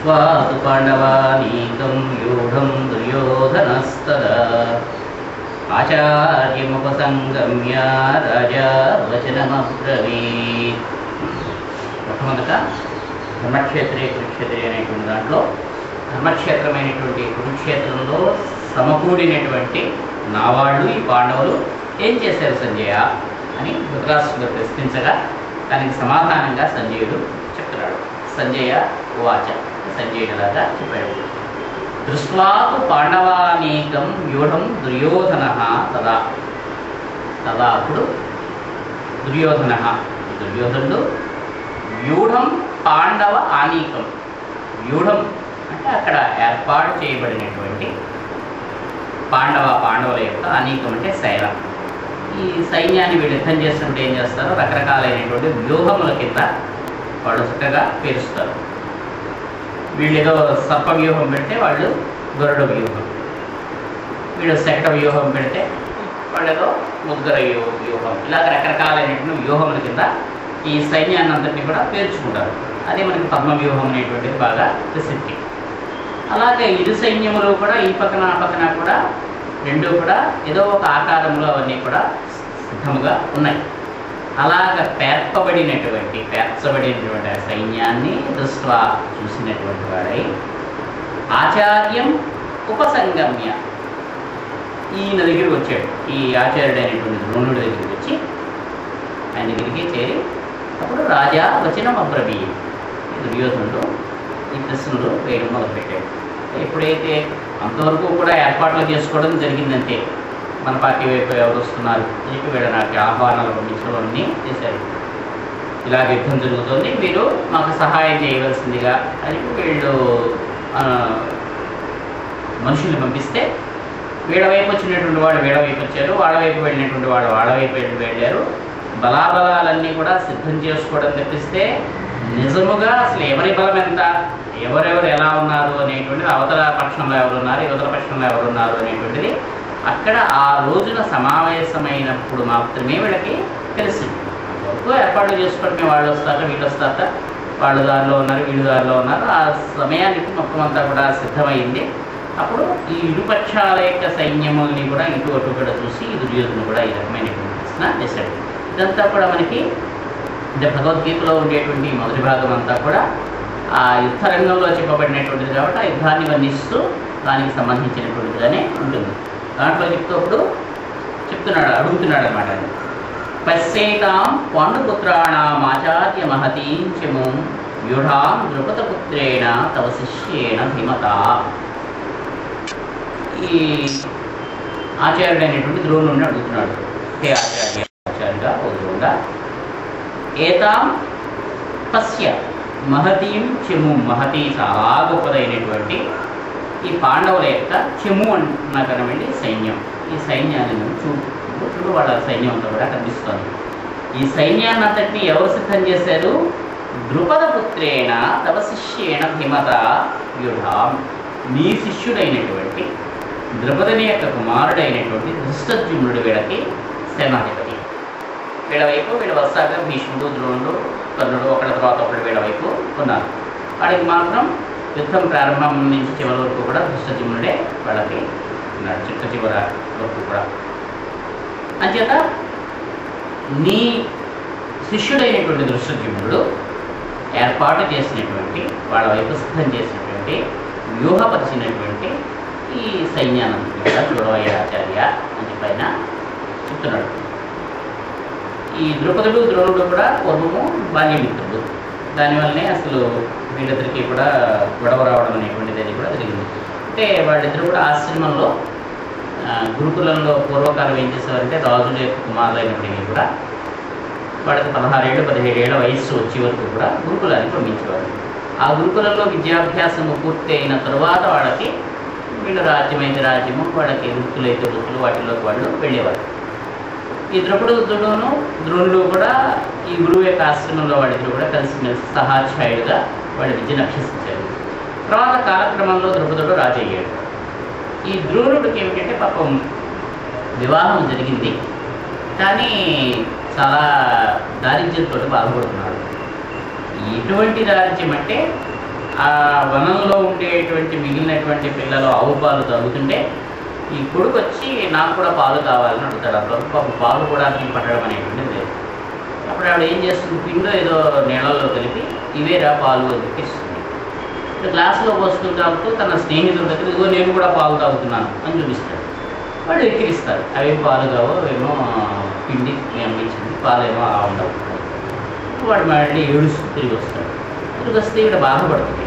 దృష్ట్వా తు పాండవానీకం వ్యూఢం దుర్యోధనస్తదా ఆచార్యముపసంగమ్య రాజా వచనమబ్రవీత్. మొట్టమొదట ధర్మక్షేత్రే కురుక్షేత్రే అనేటువంటి దాంట్లో ధర్మక్షేత్రమైనటువంటి కురుక్షేత్రంలో సమకూడినటువంటి నా వాళ్ళు ఈ పాండవులు ఏం చేశారు సంజయ అని ధృతరాష్ట్రుడు ప్రశ్నించగా దానికి సమాధానంగా సంజయుడు చెప్తున్నాడు. సంజయ ఉవాచ, సంజయుడిలాగా చెప్పాడు. దృష్ట్వా తు పాండవానీకం వ్యూఢం దుర్యోధనః తదా. తదా అప్పుడు దుర్యోధనుడు వ్యూఢం పాండవ ఆనీకం. వ్యూఢం అంటే అక్కడ ఏర్పాటు చేయబడినటువంటి పాండవుల యొక్క ఆనీకం అంటే శైలం. ఈ సైన్యాన్ని వీళ్ళు యుద్ధం చేస్తుంటే ఏం చేస్తారు, రకరకాలైనటువంటి వ్యూహముల కింద వాళ్ళు చక్కగా పేరుస్తారు. వీళ్ళు ఏదో సర్ప వ్యూహం పెడితే వాళ్ళు గరుడ వ్యూహం, వీళ్ళు శకట వ్యూహం పెడితే వాళ్ళు ఏదో ముద్గర వ్యూహం, ఇలాగ రకరకాలైనటువంటి వ్యూహముల కింద ఈ సైన్యాన్ని అంతటినీ కూడా పేర్చుకుంటారు. అదే మనకి పద్మ వ్యూహం అనేటువంటిది బాగా ప్రసిద్ధి. అలాగే ఇరు సైన్యములు కూడా ఈ పక్కన ఆ పక్కన కూడా రెండు కూడా ఏదో ఒక ఆకారంలో అవన్నీ కూడా సిద్ధముగా ఉన్నాయి. అలాగ పేర్చబడినటువంటి సైన్యాన్ని దృష్ట్వా చూసినటువంటి వాడై ఆచార్యం ఉపసంగమ్య ఈయన దగ్గరికి వచ్చాడు. ఈ ఆచార్యుడైనటువంటి ద్రోణుడి దగ్గరికి వచ్చి ఆయన దగ్గరికి చేరి అప్పుడు రాజా వచనం అబ్రవీత్. దుర్యోధనుడు ఈ ప్రశ్నలు వేయడం మొదలుపెట్టాడు. ఎప్పుడైతే అంతవరకు కూడా ఏర్పాట్లు చేసుకోవడం జరిగిందంటే మన పార్టీ వైపు ఎవరు వస్తున్నారు చెప్పి వీళ్ళు నాకు ఆహ్వానాలు పంపించడం అన్నీ చేశారు. ఇలాగ యుద్ధం జరుగుతుంది, మీరు మాకు సహాయం చేయవలసిందిగా అని వీళ్ళు మనుషుల్ని పంపిస్తే వీళ్ళ వైపు వచ్చినటువంటి వాళ్ళు వీళ్ళ వైపు వచ్చారు, వాళ్ళ వైపు వెళ్ళినటువంటి వాళ్ళు వాళ్ళ వైపు వెళ్ళారు. బలాబలాలన్నీ కూడా సిద్ధం చేసుకోవడం తప్పిస్తే నిజముగా అసలు ఎవరి బలం ఎంత, ఎవరెవరు ఎలా ఉన్నారు అనేటువంటిది, అవతల పక్షంలో ఎవరున్నారు యువతల పక్షంలో ఎవరున్నారు అనేటువంటిది అక్కడ ఆ రోజున సమావేశమైనప్పుడు మాత్రమే వీళ్ళకి తెలిసింది. అంతవరకు ఏర్పాట్లు చేసుకోవడమే, వాళ్ళు వస్తారట వీళ్ళు వస్తారట, వాళ్ళు దారిలో ఉన్నారు వీళ్ళు దారిలో ఉన్నారు. ఆ సమయానికి మొత్తం అంతా కూడా సిద్ధమైంది. అప్పుడు ఈ ఇరుపక్షాల యొక్క సైన్యముల్ని కూడా ఇటు అటు కూడా చూసి ఈ దుర్యోధనుడు కూడా ఈ రకమైనటువంటి ప్రశ్న చేశాడు. ఇదంతా కూడా మనకి అంటే భగవద్గీతలో ఉండేటువంటి మొదటి భాగం అంతా కూడా ఆ యుద్ధ రంగంలో చెప్పబడినటువంటిది కాబట్టి ఆ యుద్ధాన్ని వర్ణిస్తూ దానికి సంబంధించినటువంటిదిగానే ఉంటుంది. దాంట్లో అడుగుతున్నాడు అనమాట. పశ్యేతాం పాండుపుత్రాణం ఆచార్య మహతీం చముం వ్యూఢాం ద్రుపదపుత్రేణ తవ శిష్యేణ ధీమత. ఈ ఆచార్యుడైనటువంటి ద్రోణుడిని అడుగుతున్నాడు. హే ఆచార్యుగా ద్రోణుడా, ఏతాం పశ్య మహతీం చెముం. మహతీ చాలా గొప్పదైనటువంటి ఈ పాండవుల యొక్క చెము అన్నకనమండి సైన్యం. ఈ సైన్యాన్ని చూడు వాళ్ళ సైన్యం అంతా కూడా కనిపిస్తుంది. ఈ సైన్యాన్ని అంతటినీ ఎవరు సిద్ధం చేశారు? ద్రుపదపుత్రేణ తవ శిష్యేణ ధీమత వ్యూఢాం. నీ శిష్యుడైనటువంటి ద్రుపదుని యొక్క కుమారుడైనటువంటి ధృష్టద్యుమ్నుడు వీళ్ళకి సేనాధిపతి. వీళ్ళ వైపు వీళ్ళు వస్తాగా భీష్ముడు ద్రోణుడు కర్ణుడు ఒకళ్ళ తర్వాత ఒకళ్ళు వీళ్ళ వైపు ఉన్నారు. వాడికి మాత్రం యుద్ధం ప్రారంభం నుంచి చివరి వరకు కూడా ధృష్టద్యుమ్నుడే వాళ్ళకి ఉన్నాడు, చివరి వరకు కూడా. అంచేత నీ శిష్యుడైనటువంటి ధృష్టద్యుమ్నుడు ఏర్పాటు చేసినటువంటి వాళ్ళ వైపు సిద్ధం చేసినటువంటి వ్యూహపరిచినటువంటి ఈ సైన్యాన్ని కూడా చూడవయ్య ఆచార్య అని చెప్పైన చెప్తున్నాడు. ఈ ద్రుపదుడు ద్రోణుడు కూడా పూర్వము బాల్యమిత్రుడు. దానివల్లనే అసలు వీళ్ళిద్దరికీ కూడా గొడవ రావడం అనేటువంటిది అది కూడా జరిగింది. అంటే వాళ్ళిద్దరు కూడా ఆశ్రమంలో గురుకులంలో పూర్వకాలం ఏం చేసేవారంటే రాజుల యొక్క కుమారులైనప్పటికీ కూడా వాళ్ళకి 16 ఏళ్ళు 17 ఏళ్ళ వయస్సు వచ్చే వరకు కూడా గురుకులానికి పంపించేవారు. ఆ గురుకులంలో విద్యాభ్యాసము పూర్తి అయిన తరువాత వాళ్ళకి వీళ్ళు రాజ్యమైతే రాజ్యము, వాళ్ళకి వృత్తులైతే వృత్తులు, వాటిలోకి వాళ్ళు వెళ్ళేవారు. ఈ ద్రోణుడు కూడా ఈ గురువు యొక్క ఆశ్రమంలో వాళ్ళిద్దరు కూడా కలిసిమెలిసి సహాధ్యాయుడుగా వాళ్ళ విద్యను అభ్యసించారు. తర్వాత కాలక్రమంలో ద్రుపదుడు రాజు అయ్యాడు. ఈ ద్రోణుడికి ఏమిటంటే పాపం వివాహం జరిగింది, కానీ చాలా దారిద్ర్యంతో బాధపడుతున్నాడు. ఎటువంటి దారిద్ర్యం అంటే ఆ వనంలో ఉండేటువంటి మిగిలినటువంటి పిల్లలు ఆవు పాలు తాగుతుంటే ఈ కొడుకు వచ్చి నాకు కూడా పాలు కావాలని అడుగుతాడు. అప్పుడు పాలు కూడా అతనికి పట్టడం అనేటువంటిది లేదు. అప్పుడు ఆవిడ ఏం చేస్తుంది, పిండో ఏదో నీళ్ళల్లో కలిపి ఇవేరా పాలు అని చెప్పిస్తుంది. గ్లాసులో పోసుకుని తాగుతూ తన స్నేహితుల దగ్గర ఇదిగో నేను కూడా పాలు తాగుతున్నాను అని చూపిస్తాడు. వాళ్ళు ఎక్కిరిస్తారు. అవేం పాలు కావో ఏమో పిండి మేము ఇచ్చింది, పాలేమో అలా ఉండవు. వాడు మళ్ళీ ఏడుస్తూ తిరిగి వస్తాడు. తిరిగి వస్తే ఇక్కడ బాధపడుతుంది.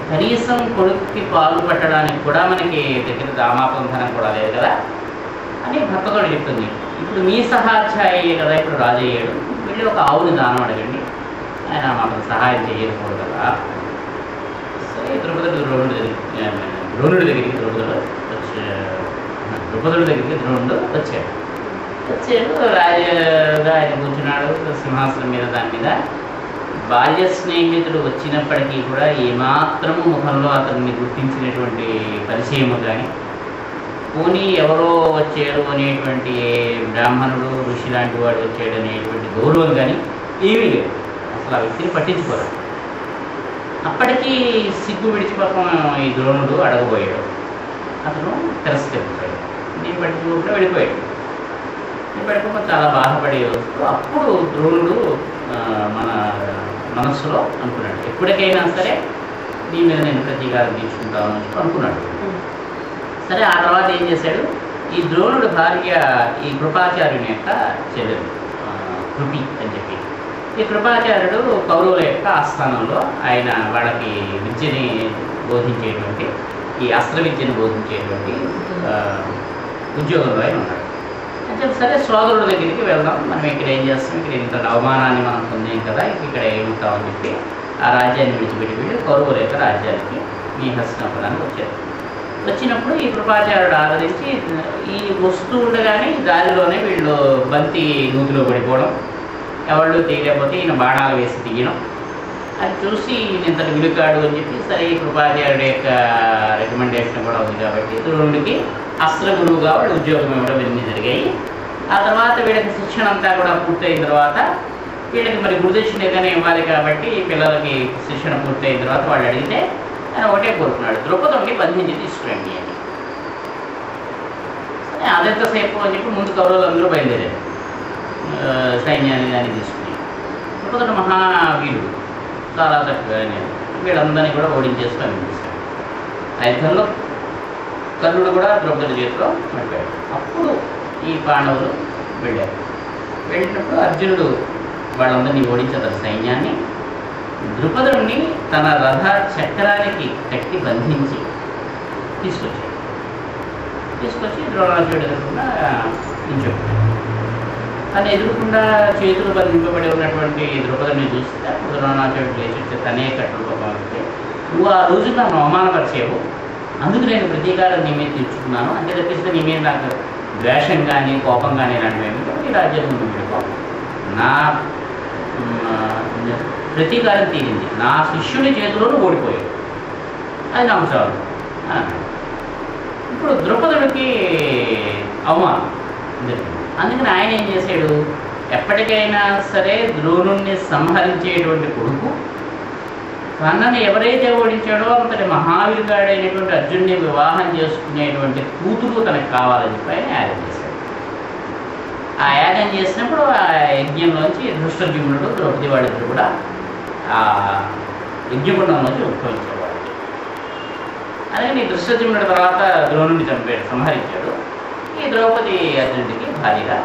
కనీసం కొడుక్కి పాలు పట్టడానికి కూడా మనకి దగ్గర దామాపంధనం కూడా లేదు కదా అని భర్తతో చెప్తుంది. ఇప్పుడు మీ సహాధ్యాయే కదా ఇప్పుడు రాజు అయ్యాడు, వెళ్ళి ఒక ఆవుని దానం అడగండి, ఆయన మాకు సహాయం చేయకూడదు కదా. సరే ద్రౌపదుడి ద్రోణుడి దగ్గరికి ద్రౌపదుడి దగ్గరికి ద్రోణుడు వచ్చాడు. రాజుగా ఆయన కూర్చున్నాడు సింహాసనం మీద. దాని మీద బాల్య స్నేహితుడు వచ్చినప్పటికీ కూడా ఏమాత్రము ముఖంలో అతన్ని గుర్తించినటువంటి పరిచయము కానీ, పోనీ ఎవరో వచ్చారు అనేటువంటి బ్రాహ్మణుడు ఋషి లాంటి వాడు వచ్చాడు అనేటువంటి గౌరవం కానీ ఏమీ లేదు. అసలు ఆ వ్యక్తిని పట్టించుకోరు. అప్పటికీ సిగ్గు విడిచిపోక ఈ ద్రోణుడు అడగబోయాడు. అతను తిరస్కరించాడు. నేను పట్టించుకుంటూ వెళ్ళిపోయాడు. వెళ్ళిపోయి చాలా బాధపడే వస్తూ అప్పుడు ద్రోణుడు మన మనస్సులో అనుకున్నాడు, ఎప్పటికైనా సరే నీ మీద నేను ప్రతీకారం తీసుకుంటాను అని అనుకున్నాడు. సరే ఆ తర్వాత ఏం చేశాడు, ఈ ద్రోణుడు భార్య ఈ కృపాచార్యుని యొక్క చెల్లెలు కృపి అని చెప్పి, ఈ కృపాచార్యుడు కౌరవుల యొక్క ఆస్థానంలో ఆయన వాళ్ళకి విద్యని బోధించేటువంటి ఈ అస్త్ర విద్యను బోధించేటువంటి ఉద్యోగంలో ఆయన ఉన్నాడు. అంటే సరే సోదరుడి దగ్గరికి వెళ్దాం, మనం ఇక్కడ ఏం చేస్తాం, ఇక్కడ ఇంత అవమానాన్ని మనం పొందాం కదా, ఇక్కడ ఏముంటామని చెప్పి ఆ రాజ్యాన్ని విడిచిపెట్టి వెళ్ళి కౌరవుల యొక్క రాజ్యానికి మీ హస్తినాపురానికి వచ్చారు. వచ్చినప్పుడు ఈ కృపాచార్యుడు ఆరాధించి ఈ వస్తూ ఉండగానే దారిలోనే వీళ్ళు బంతి నూతిలో పడిపోవడం, ఎవళ్ళు తీయలేకపోతే ఈయన బాణాలు వేసి తీయడం, అది చూసి ఈయన ఇంతటి విలుకాడు అని చెప్పి సరే ఈ కృపాచార్యుడి యొక్క రికమెండేషన్ కూడా ఉంది కాబట్టి ద్రోణుడికి అస్త్ర గురువుగా వాళ్ళు ఉద్యోగం ఇవ్వడం ఇవన్నీ జరిగాయి. ఆ తర్వాత వీళ్ళకి శిక్షణ అంతా కూడా పూర్తయిన తర్వాత వీళ్ళకి మరి గురుదక్షిణ ఏదైనా ఇవ్వాలి కాబట్టి పిల్లలకి శిక్షణ పూర్తయిన తర్వాత వాళ్ళు అడిగితే ఆయన ఒకటే కోరుకున్నాడు, ద్రౌపదుడిని బంధించి తీసుకురండి అని. సరే అదెంతసేపు అని చెప్పి ముందు కౌరవులు అందరూ బయలుదేరారు సైన్యాన్ని దాన్ని తీసుకుని. ద్రౌపదుడు మహావీరుడు, చాలా చక్కగా వీళ్ళందరినీ కూడా ఓడించేస్తూ అనిపిస్తాడు. ఆ యుద్ధంలో కర్ణుడు కూడా ద్రౌపది చేతిలో పడిపోయాడు. అప్పుడు ఈ పాండవులు వెళ్ళారు. వెళ్ళినప్పుడు అర్జునుడు వాళ్ళందరినీ ఓడించారు సైన్యాన్ని. ద్రుపదుడిని తన రథ చక్రానికి కట్టి బంధించి తీసుకొచ్చి ద్రోణాచార్యుడు ఎదురకుండా నిల్చోబెట్టాడు. తను ఎదురకుండా చేతులు బంధింపబడి ఉన్నటువంటి ద్రౌపదిని చూస్తే ద్రోణాచార్యుడు లేచి తనే కట్టులో పంపితే, నువ్వు ఆ రోజు నన్ను అవమానపరిచేవు, అందుకు నేను ప్రతీకారం నీ మీద తీర్చుకున్నాను, అంతే తప్పిస్తే నీ మీద నాకు ద్వేషం కానీ కోపం కానీ ఇలాంటివి ఏమి ఈ రాజ్యం ముందు పెట్టుకో, నా ప్రతీకారం తీరింది, నా శిష్యుని చేతిలోనూ ఓడిపోయాడు, అది నాకు చాలు. ఇప్పుడు ద్రౌపదుడికి అవమానం జరిగింది. అందుకని ఆయన ఏం చేశాడు, ఎప్పటికైనా సరే ద్రోణుణ్ణి సంహరించేటువంటి కొడుకు తనని ఎవరైతే ఓడించాడో అంతటి మహావీరుగాడైనటువంటి అర్జున్ని వివాహం చేసుకునేటువంటి కూతురు తనకు కావాలని చెప్పి ఆయన యాగం చేశాడు. ఆ యాగం చేసినప్పుడు ఆ యజ్ఞంలోంచి ధృష్టద్యుమ్నుడు ద్రౌపది వాళ్ళిద్దరు కూడా ఆ యజ్ఞకుండంలోంచి ఉద్భవించేవాడు. అలాగే ఈ ధృష్టద్యుమ్నుడి తర్వాత ద్రోణుడిని చంపాడు, సంహరించాడు. ఈ ద్రౌపది అర్జునుడికి భార్యగా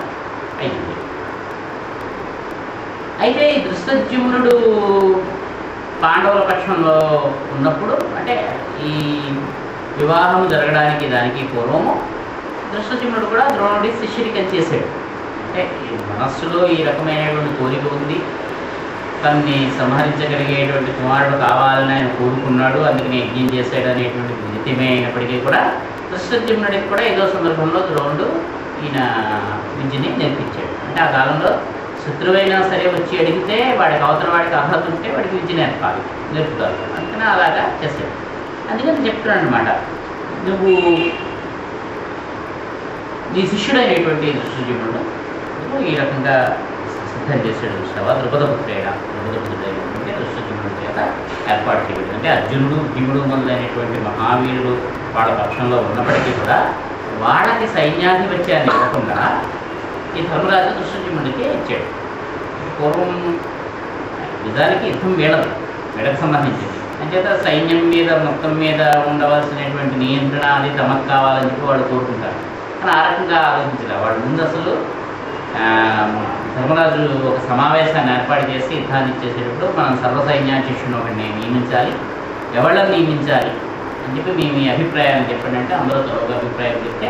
అయింది. అయితే ఈ ధృష్టద్యుమ్నుడు పాండవుల పక్షంలో ఉన్నప్పుడు, అంటే ఈ వివాహం జరగడానికి దానికి పూర్వము ధృష్టద్యుమ్నుడు కూడా ద్రోణుడి శిష్యుడికి చేశాడు. అంటే ఈ మనస్సులో ఈ రకమైనటువంటి కోరిక ఉంది, తన్ని సంహరించగలిగేటువంటి కుమారుడు కావాలని ఆయన కోరుకున్నాడు, అందుకని యజ్ఞం చేశాడు అనేటువంటి విదితమే అయినప్పటికీ కూడా ధృష్టద్యుమ్నుడికి కూడా ఏదో సందర్భంలో ద్రోణుడు ఈయన విద్యని నేర్పించాడు. అంటే ఆ కాలంలో శత్రువైనా సరే వచ్చి అడిగితే వాడికి అవతల వాడికి అర్హత ఉంటే వాడికి విద్య నేర్పుతారు. అందుకని అలాగా చేశాడు. అందుకని చెప్తున్నాడు అనమాట, నువ్వు నీ శిష్యుడైనటువంటి ధృష్టద్యుమ్నుడు ఈ రకంగా సిద్ధం చేశాడు. చూస్తావా, ద్రుపదపుత్రుడైనటువంటి ధృష్టద్యుమ్నుడు దృష్టజ్యుమ్నుడి చేత ఏర్పాటు చేయబడింది. అంటే అర్జునుడు భీముడు మొదలైనటువంటి మహావీరుడు వాళ్ళ పక్షంలో ఉన్నప్పటికీ కూడా వాళ్ళకి సైన్యాధిపత్యాన్ని ఇవ్వకుండా ఈ ధర్మరాజు దృష్టజ్యుమ్నుడికి ఇచ్చాడు. పూర్వం నిజానికి యుద్ధం వీళ్ళకు సంబంధించింది. అంచేత సైన్యం మీద మొత్తం మీద ఉండవలసినటువంటి నియంత్రణ అది తమకు కావాలని చెప్పి వాళ్ళు కోరుకుంటారు. కానీ ఆ రకంగా ఆలోచించారు. వాళ్ళు ముందు అసలు ధర్మరాజు ఒక సమావేశాన్ని ఏర్పాటు చేసి యుద్ధాన్ని ఇచ్చేసేటప్పుడు మనం సర్వసైన్యాధ్యక్షుని ఒకటిని నియమించాలి, ఎవళ్ళని నియమించాలి అని చెప్పి మీ అభిప్రాయాన్ని చెప్పండి అంటే అందరూ త్వరగా అభిప్రాయం చెప్తే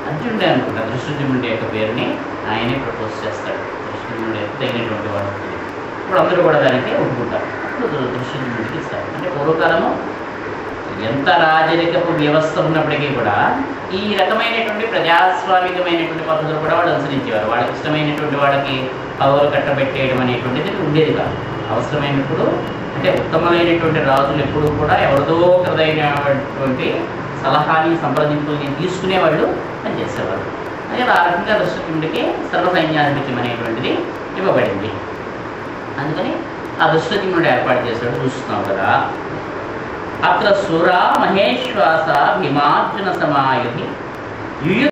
అర్జునుడే అనుకుంటా దృష్టజ్యుమ్నుడి యొక్క పేరుని ఆయనే ప్రపోజ్ చేస్తాడు. దృష్టజ్యుమ్నుడి యొక్క తగినటువంటి వాడు ఇప్పుడు అందరూ కూడా దానికి ఒప్పుకుంటారు. అప్పుడు దృష్టజ్యుమ్నుడికి ఇస్తారు. అంటే పూర్వకాలము ఎంత రాజరికపు వ్యవస్థ ఉన్నప్పటికీ కూడా ఈ రకమైనటువంటి ప్రజాస్వామికమైనటువంటి పద్ధతులు కూడా వాళ్ళు అనుసరించేవారు. వాళ్ళకి ఇష్టమైనటువంటి వాళ్ళకి పదవులు కట్టబెట్టేయడం అనేటువంటిది ఉండేది కాదు. అవసరమైనప్పుడు అంటే ఉత్తమమైనటువంటి రాజులు ఎప్పుడూ కూడా ఎవరిదో ఒకరిదైనటువంటి సలహాని సంప్రదింపుల్ని తీసుకునే వాళ్ళు పనిచేసేవారు. అదే ఆ రకంగా దృష్టజ్యుమ్నుడికి సర్వసైన్యాధిపత్యం అనేటువంటిది ఇవ్వబడింది. అందుకని ఆ దృష్టజ్యుమ్నుడు ఏర్పాటు చేశాడు. చూస్తున్నావు కదా, అత్ర సురా మహేశ్వాస భీమార్జున సమాయుధి